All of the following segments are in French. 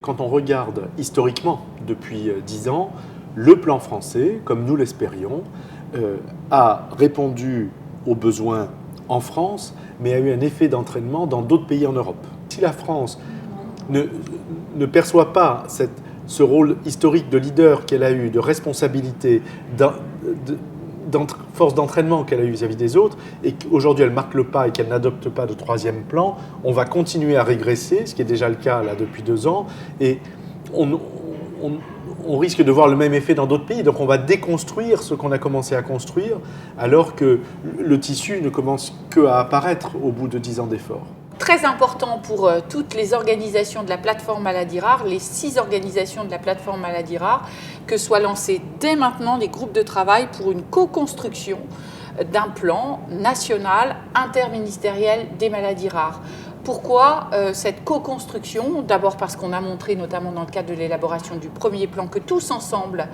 Quand on regarde historiquement, depuis 10 ans, le plan français, comme nous l'espérions, a répondu aux besoins en France, mais a eu un effet d'entraînement dans d'autres pays en Europe. Si la France ne perçoit pas ce rôle historique de leader qu'elle a eu, de responsabilité, force d'entraînement qu'elle a eu vis-à-vis des autres, et qu'aujourd'hui elle marque le pas et qu'elle n'adopte pas de troisième plan, on va continuer à régresser, ce qui est déjà le cas là depuis 2 ans, et on risque de voir le même effet dans d'autres pays. Donc on va déconstruire ce qu'on a commencé à construire, alors que le tissu ne commence qu'à apparaître au bout de 10 ans d'efforts. Très important pour toutes les organisations de la plateforme Maladies Rares, les 6 organisations de la plateforme Maladies Rares, que soient lancés dès maintenant des groupes de travail pour une co-construction d'un plan national interministériel des maladies rares. Pourquoi cette co-construction ? D'abord parce qu'on a montré, notamment dans le cadre de l'élaboration du premier plan, que tous ensemble,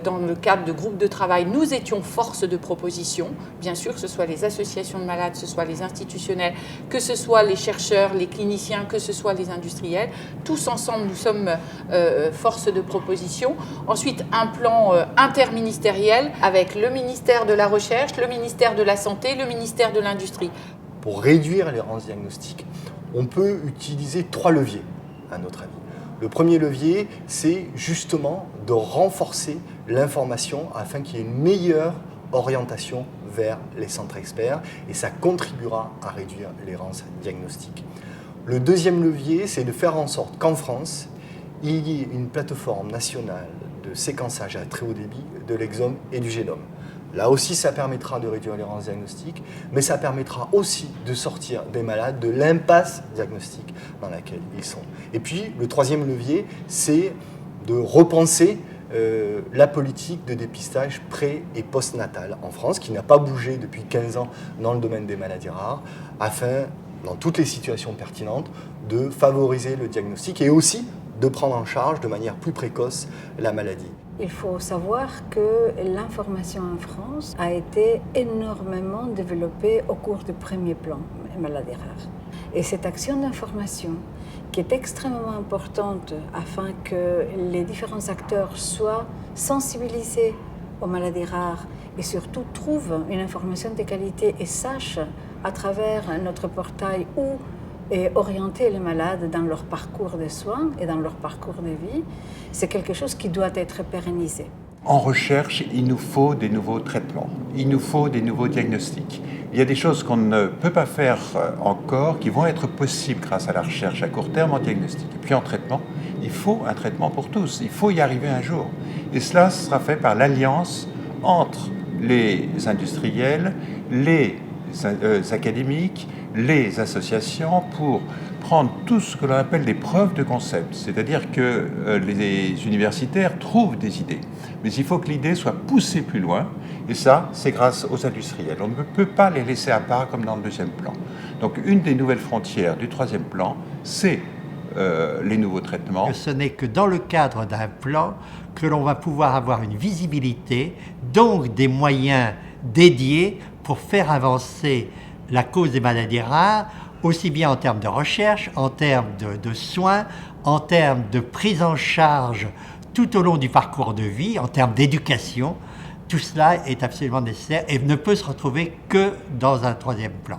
dans le cadre de groupes de travail, nous étions force de proposition. Bien sûr, que ce soit les associations de malades, que ce soit les institutionnels, que ce soit les chercheurs, les cliniciens, que ce soit les industriels. Tous ensemble, nous sommes force de proposition. Ensuite, un plan interministériel avec le ministère de la Recherche, le ministère de la Santé, le ministère de l'Industrie. Pour réduire l'errance diagnostique, on peut utiliser 3 leviers, à notre avis. Le premier levier, c'est justement de renforcer l'information afin qu'il y ait une meilleure orientation vers les centres experts et ça contribuera à réduire l'errance diagnostique. Le deuxième levier, c'est de faire en sorte qu'en France, il y ait une plateforme nationale de séquençage à très haut débit de l'exome et du génome. Là aussi, ça permettra de réduire l'errance diagnostique, mais ça permettra aussi de sortir des malades de l'impasse diagnostique dans laquelle ils sont. Et puis, le troisième levier, c'est de repenser la politique de dépistage pré- et post-natal en France, qui n'a pas bougé depuis 15 ans dans le domaine des maladies rares, afin, dans toutes les situations pertinentes, de favoriser le diagnostic et aussi de prendre en charge de manière plus précoce la maladie. Il faut savoir que l'information en France a été énormément développée au cours du premier plan maladies rares. Et cette action d'information, qui est extrêmement importante afin que les différents acteurs soient sensibilisés aux maladies rares et surtout trouvent une information de qualité et sachent à travers notre portail où et orienter les malades dans leur parcours de soins et dans leur parcours de vie, c'est quelque chose qui doit être pérennisé. En recherche, il nous faut des nouveaux traitements, il nous faut des nouveaux diagnostics. Il y a des choses qu'on ne peut pas faire encore qui vont être possibles grâce à la recherche à court terme en diagnostic. Et puis en traitement, il faut un traitement pour tous, il faut y arriver un jour. Et cela sera fait par l'alliance entre les industriels, les académiques, les associations pour prendre tout ce que l'on appelle des preuves de concept. C'est-à-dire que les universitaires trouvent des idées. Mais il faut que l'idée soit poussée plus loin. Et ça, c'est grâce aux industriels. On ne peut pas les laisser à part comme dans le deuxième plan. Donc une des nouvelles frontières du troisième plan, c'est les nouveaux traitements. Ce n'est que dans le cadre d'un plan que l'on va pouvoir avoir une visibilité, donc des moyens dédiés pour faire avancer la cause des maladies rares, aussi bien en termes de recherche, en termes de soins, en termes de prise en charge tout au long du parcours de vie, en termes d'éducation. Tout cela est absolument nécessaire et ne peut se retrouver que dans un troisième plan.